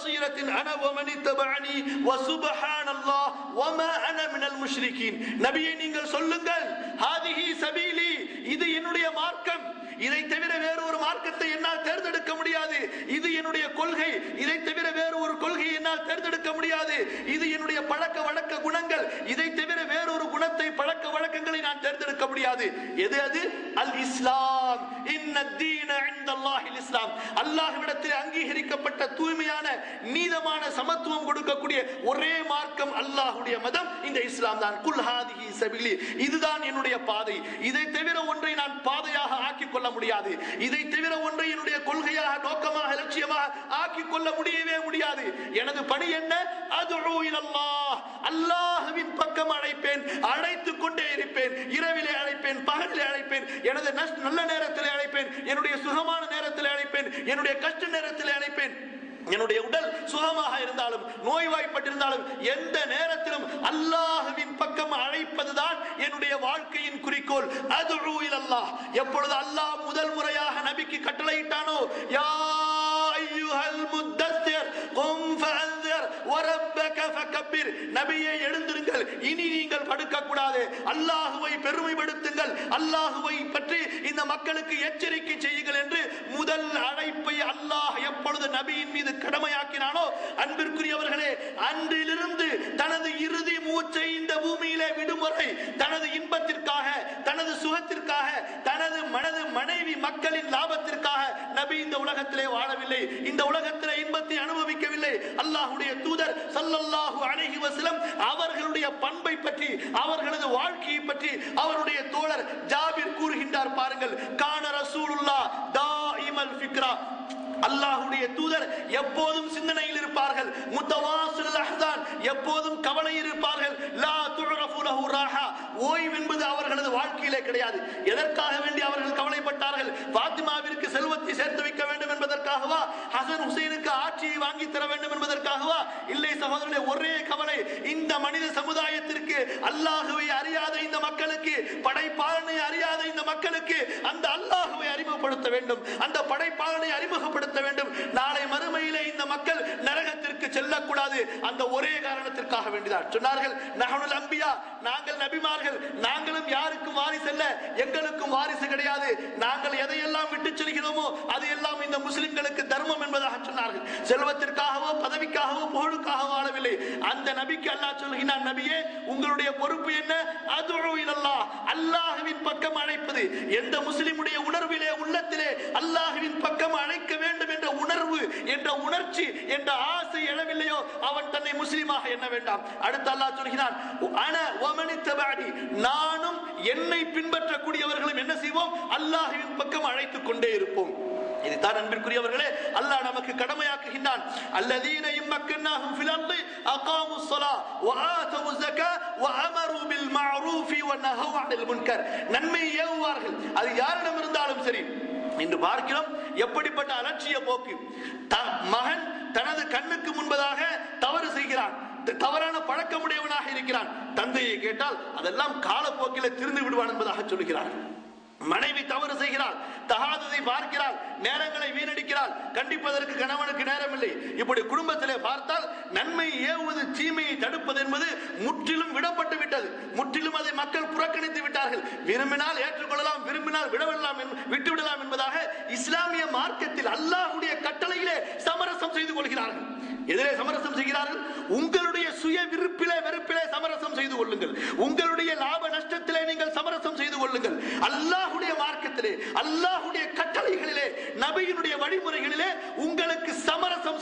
பஸீரத்தின் அன வ மன் இத்தபஅனி வ சுப்ஹானல்லாஹ் வ மா அன மினல் முஷ்ரிகீன். நபியே நீங்கள் சொல்லுங்கள், ஹாதிஹி சபீலி, இது என்னுடைய மார்க்கம், இதை தவிர வேறு ஒரு மார்க்கத்தை என்னால் தேர்ந்தெடுக்க முடியாது. இது என்னுடைய கொள்கை, இதை தவிர வேறு ஒரு கொள்கையை என்னால் தேர்ந்தெடுக்க முடியாது. இது என்னுடைய பழக்க வழக்க குணங்கள், இதை தவிர வேறு ஒரு குணத்தை பழக்க வழக்கங்களை நான் தேர்ந்தெடுக்க முடியாது. எது அது? அல் இஸ்லாம். இன்னத்தீன இன்தல்லாஹில் இஸ்லாம். அல்லாஹ்விடத்தில் அங்கீகரிக்கப்பட்ட தூய்மையான நீதமான சமத்துவம் கொடுக்கக்கூடிய ஒரே மார்க்கம் அல்லாஹ்வுடைய மதம் இந்த இஸ்லாம் தான். குல் ஹாதிஹி சபீலி, இதுதான் என்னுடைய பாதை, இதை தவிர ஒன்றை நான் பாதையாக ஆக்கிக் கொள்ள முடியாது. இதை தவிர ஒன்றை என்னுடைய கொள்கையாக, நோக்கமாக, லட்சியமாக ஆக்கிக் கொள்ள முடியவே முடியாது. எனது பணி என்ன? அதுஉ இலல்லாஹ், அல்லாஹ்வின் பக்கம் அழைப்பேன், அழைத்துக் கொண்டே இருப்பேன். இரவிலே அழைப்பேன், பகலிலே அழைப்பேன், எனது நல்ல நேரத்திலே அழைப்பேன், என்னுடைய சுகமான நேரத்திலே அழைப்பேன், என்னுடைய கஷ்ட நேரத்திலே அழைப்பேன். என்னுடைய உடல் சுகமாக இருந்தாலும் நோய்வாய்ப்பட்டிருந்தாலும் எந்த நேரத்திலும் அல்லாஹ்வின் பக்கம் அழைப்பதுதான் என்னுடைய வாழ்க்கையின் குறிக்கோள். அதுஉ இலல்லாஹ். எப்பொழுது அல்லாஹ் முதல் முறையாக நபிக்கு கட்டளையிட்டானோ, யா அய்யுஹல் முத்தஸ்ஸிர் கும் ஃபஅன்ஸிர் வ ரப்பக ஃபகப்பிர், நபியே எழுந்திருங்கள், இனி நீங்கள் படுக்க கூடாது, அல்லாஹ்வை பெருமைப்படுத்துங்கள், அல்லாஹ்வை பற்றி இந்த மக்களுக்கு எச்சரிக்கை செய்யுங்கள் என்று முதல் அழைப்பை அல்லாஹ் எப்பொழுது நபியின் மீது கடமையாக்கினானோ, அன்பிற்குரியவர்களே, அன்றிலிருந்து தனது இறுதி மூச்சை இந்த பூமியிலே விடுமுறை தனது இன்பத்திற்காக, தனது சுகத்திற்காக, தனது மனைவி மக்களின் லாபத்திற்காக நபி இந்த உலகத்திலே வாழவில்லை, இந்த உலகத்திலே இன்பத்தை அனுபவிக்கவில்லை. அல்லாஹ்வுடைய தூதர் ஸல்லல்லாஹு அலைஹி வஸல்லம் அவர்களுடைய பண்பை பற்றி, அவர்களது வாழ்க்கையை பற்றி அவருடைய தோழர் ஜாபிர் கூறுகின்றார். பாருங்கள், கான ரசூலுல்லாஹ் தாயிமல் ஃபிக்ரா, அல்லாஹ்வுடைய தூதர் எப்போதும் சிந்தனையில் இருப்பார்கள். முத்தவாசில் அஹ்சான், எப்போதும் கவலையில் இருப்பார்கள். லா துஅரஃபு லஹு ராஹா, ஓய்வு என்பது அவர்களது வாழ்க்கையிலே கிடையாது. எதற்காக வேண்டி அவர்கள் கவலைப்பட்டார்கள்? ஃபாத்திமாவிற்கு செல்வத்தை சேர்த்து வைக்க வேண்டும் என்பதற்காகவா? ஹசன் ஹுசைனுக்கு ஆட்சியை வாங்கி தர வேண்டும் என்பதற்காகவா? இல்லை சகோதரர்களே, ஒரே கவலை, இந்த மனித சமுதாயத்திற்கு, அல்லாஹ்வை அறியாத இந்த மக்களுக்கு, படைப்பாளனை அறியாத இந்த மக்களுக்கு அந்த அல்லாஹ்வை அறிமுகப்படுத்த வேண்டும், அந்த படைப்பாளனை அறிமுகப்படுத்த வேண்டும். நாளை மறுமையிலே இந்த மக்கள் நரகத்திற்கு செல்லக்கூடாது. அந்த ஒரே காரணத்திற்காக வேண்டிதான் சொன்னார்கள், நஹ்னுல் அன்பியா, நாங்கள் நபிமார்கள், நாங்களும் யாருக்கும் வாரிசு அல்ல, எங்களுக்கும் வாரிசு கிடையாது. நாங்கள் எதையெல்லாம் விட்டு செல்கிறோமோ அது எல்லாம் இந்த முஸ்லிம்களுக்கு தர்மம் என்பதாக சொன்னார்கள். செல்வத்திற்காகவோ பதவிக்காகவோ புகழுக்காக வாழவில்லை. அந்த நபிக்கு அல்லாஹ் சொல்கிறான், நபியே உங்களுடைய பொறுப்பு என்ன? அதுஉ இலல்லாஹ், அல்லாஹ்வின் பக்கம் அழைப்பது. எந்த முஸ்லிமுடைய உணர்விலே, உள்ளத்திலே அல்லாஹ்வின் பக்கம் அழைக்க வேண்டும் என்ற உணர்வு, என்ற உணர்ச்சி, என்ற ஆசை எழவில்லையோ அவன் தன்னை முஸ்லிமாக எண்ண வேண்டாம். அடுத்து அல்லாஹ் சொல்கிறான், அன வ மன் இத்தபஅனி, நானும் என்னை பின்பற்றக்கூடியவர்களும் என்ன செய்வோம்? அல்லாஹ்வின் பக்கம் அழைத்துக் கொண்டே இருப்போம். இதுதான் அன்பிற்குரியவர்களே அல்லாஹ் நமக்கு கடமையாக்குகின்றான். அல்லதீன இம்மக்கன்னாஹும் ஃபில் அர்தி அகாமுஸ் ஸலா வ ஆதவு ஸகா வ அமரு பில் மஅரூஃபி வ நஹவு அனில் முன்கர், நன்மை ஏவுவார்கள். அது யாரிடம் இருந்தாலும் சரி. இன்று பார்க்கிறோம் எப்படிப்பட்ட அலட்சிய போக்கு. மகன் தனது கண்ணுக்கு முன்பதாக தவறு செய்கிறான், தவறான பழக்கமுடையவனாக இருக்கிறான். தந்தையை கேட்டால் அதெல்லாம் காலப்போக்கில் திருந்து விடுவான் என்பதாக சொல்கிறார். மனைவி தவறு செய்கிறாள், தகாததை பார்க்கிறாள், நேரங்களை வீணடிக்கிறாள், கண்டிப்பதற்கு கணவனுக்கு நேரம் இல்லை. இப்படி குடும்பத்திலே பார்த்தால் நன்மை ஏவுவது, தீமையை தடுப்பது என்பது முற்றிலும் விடப்பட்டு விட்டது. முற்றிலும் அதை மக்கள் புறக்கணித்து விட்டார்கள். விரும்பினால் ஏற்றுக்கொள்ளலாம், விரும்பினால் விட்டுவிடலாம் என்பதாக இஸ்லாமிய மார்க்கத்தில் அல்லாஹ்வுடைய கட்டளையிலே சமரசம் செய்து கொள்கிறார்கள். எதிரே சமரசம் செய்கிறார்கள்? உங்களுடைய சுய விருப்பிலே வெறுப்பிலே சமரசம் செய்து கொள்ளுங்கள். உங்களுடைய லாப நஷ்டத்திலே நீங்கள் சமரசம் செய்து கொள்ளுங்கள். அல்லாஹ்வுடைய மார்க்கத்திலே, அல்லாஹ்வுடைய கட்டளைகளிலே, நபியினுடைய வழிமுறைகளிலே உங்களுக்கு சமரசம்